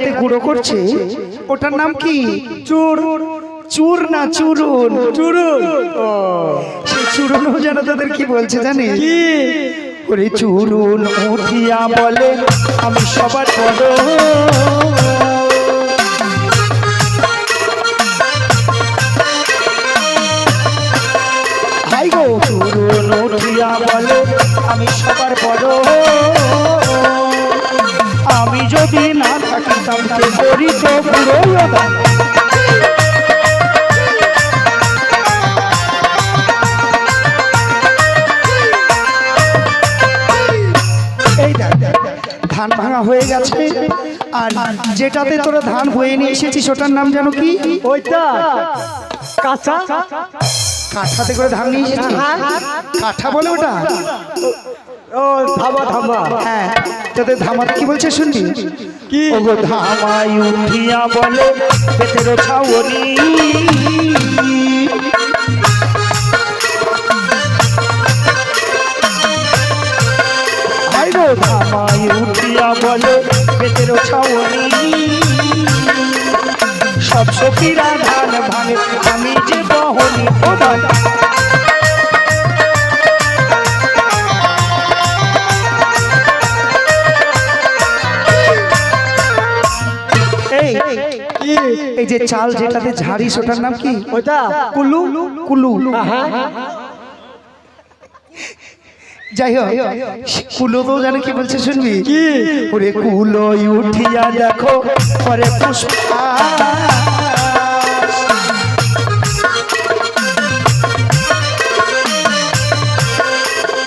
যেটাতে গুঁড়ো করছে ওটার নাম কি? চুর। চুর না চুরুন। চুরুন। সেই চুরুনও যেন তাদের কি বলছে জানিস? কি? ওরে চুরুন উঠিয়া বলে আমি সবার বড়। হাই গো চুরুন উঠিয়া বলে আমি সবার বড়। আমি যদি না থাকি তাহলে করি তো পুরোই দান। ধান ভাঙা হয়ে গেছে আর যেটাতে তোরা ধান বয়ে নিয়ে এসেছিস ওটার নাম জানো কি? ওইটা কাঁচা। কাঠাতে করে ধান নিয়ে এসেছিস? কাঠা বলে ওটা? ও ধামা ধামা। হ্যাঁ তোদের ধামাতে কি বলছে শুনবি? কি? ওগো ধামাই উঠিয়া বলে পেটেরও ছাউনি। হাই গো ধামাই উঠিয়া বলে পেটেরও ছাউনি। সব সখীরা ধান ভাঙে আমি যে বহনি প্রধান। এই যে চাল যেটাতে ঝাড়িস ওটার নাম কি? ওইটা কুলু। কুলু। যাই হোক কুলো তো জানে কি বলছে শুনবি? কি? ওরে কুলো উঠিয়া দেখো পরে পুষ্পা।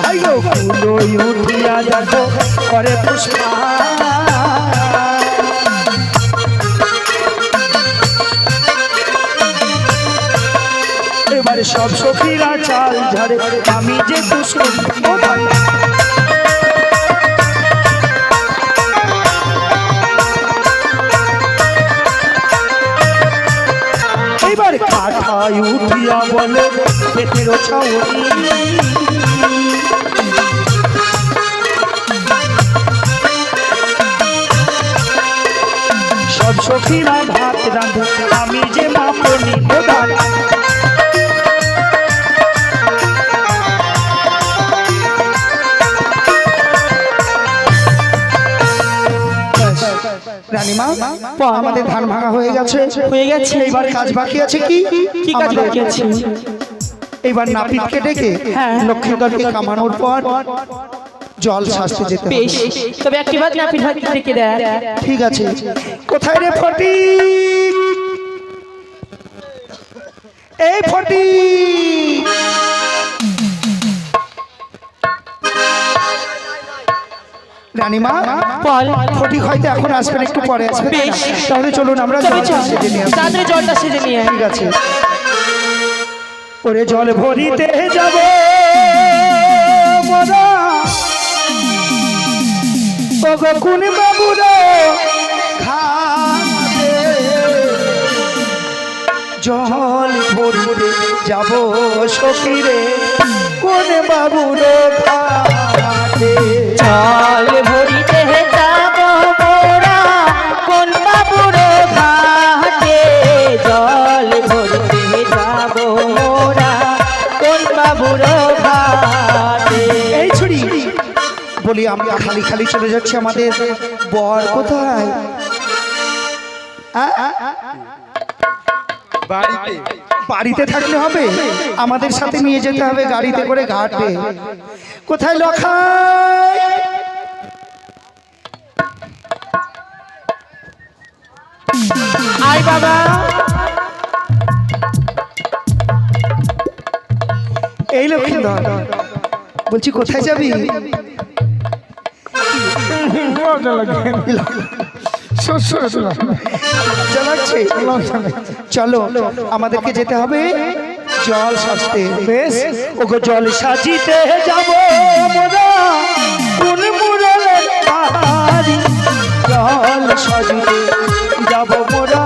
হাই গো কুলো উঠিয়া দেখো পরে পুষ্পা। এবারে সব সখীরা চাল ঝাড়ে আমি যে দুশ্মন। এবার কাঠায় উঠিয়া বলে পেটেরও ছাউনি। সব সখীরা ভাত রাঁধে আমি যে মাপনি প্রধান। রানীমা আমাদের ধান ভাঙা হয়ে গেছে। এইবার কাজ বাকি আছে কি? কি কাজ বাকি আছে? এইবার নাপিতকে ডেকে লক্ষ্মীধরকে কামানোর পর জল শাস্তে যেতে হবে। বেশ, তবে একটি বাদ নাপিত ভাত ডেকে দেয়। ঠিক আছে। কোথায় রে ফটিক? এই ফটিক রানীমা বল। ফটিক হয়তো এখন আসবেন, একটু পরে আসবে। বেশ। তাহলে চলুন আমরা জলটা সেজে নিয়ে আসি। তাড়াতাড়ি জলটা সেজে নিয়ে আয়। ঠিক আছে। ওরে জল ভরিতে যাব মোরা ওগো কোন বাবুর ঘাটে। জল ভরিতে যাব সখীরে কোন বাবুর ঘাটে। জল ভরিতে যাব মোরা কোন বাবুর ঘাটে। জল ভরিতে যাব মোরা কোন বাবুর ঘাটে। এই ছুরি বলি আমরা খালি খালি চলে যাচ্ছি, আমাদের বর কোথায়? বাড়িতে থাকলে হবে? আমাদের সাথে নিয়ে যেতে হবে গাড়িতে করে ঘাটে। কোথায় লখাই? আয় বাবা। এই লক্ষ্মীধর বলছি কোথায় যাবি? চলো আমাদেরকে যেতে হবে জল সাজতে। বেশ ওগো জল সাজিতে যাব মোরা কোন মুরালের বাড়ি। জল সাজিতে যাব মোরা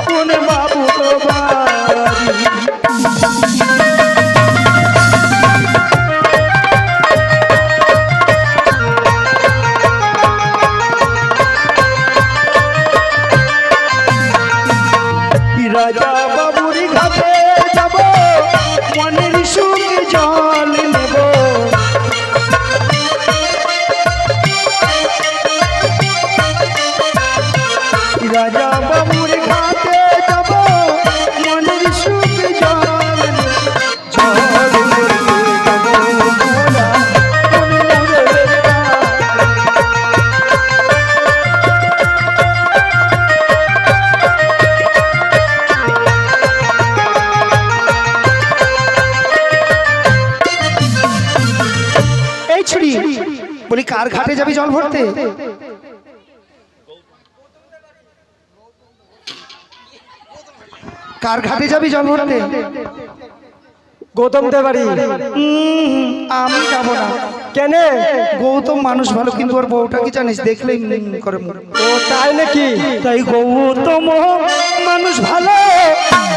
কোন বাবুর বাড়ি। বাবুর ঘাটে যাব মনের সুখে জল নেব রাজা বাবুর ঘাটে যাব মনের সুখে জল নেব জল ভরতে যাব মোরা মনের এই ছুরি বলি কার ঘাটে যাবি জল ভরতে কার ঘাটে যাবি জল ভরতে গৌতম দেবাড়ি। আমি যাব না কেন? গৌতম মানুষ ভালো কিন্তু ওর বউটা কি জানিস দেখলেই করে মুখ। ও তাই নাকি? তাই গৌতম মানুষ ভালো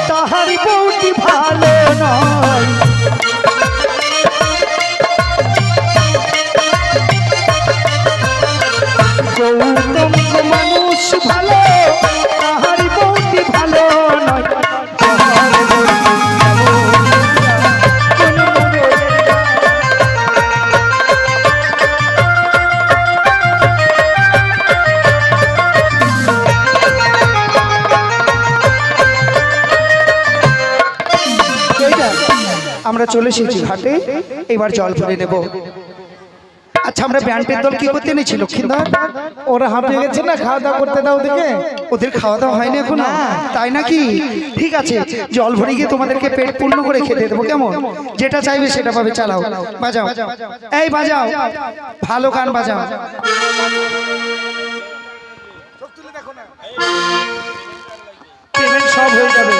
তাহার বউটি ভালো নয় গৌতম মানুষ ভালো তাহার বউটি ভালো নয় আমরা চলে এসেছি ঘাটে এবার জল ভরে নেব আচ্ছা আমরা ব্যান্ডের দল কি করতে এনেছি লক্ষ্মীন্দর ওরা হাঁপিয়ে গেছে না, খাওয়া দাওয়া করতে দাও ওদিকে। ওদের খাওয়া দাওয়া হয়নি এখন তাই নাকি ঠিক আছে জল ভরে গিয়ে তোমাদেরকে পেট পূর্ণ করে খেতে দেবো কেমন যেটা চাইবে সেটা পাবে চালাও বাজাও এই বাজাও ভালো গান বাজাও পেমেন্ট সব হয়ে যাবে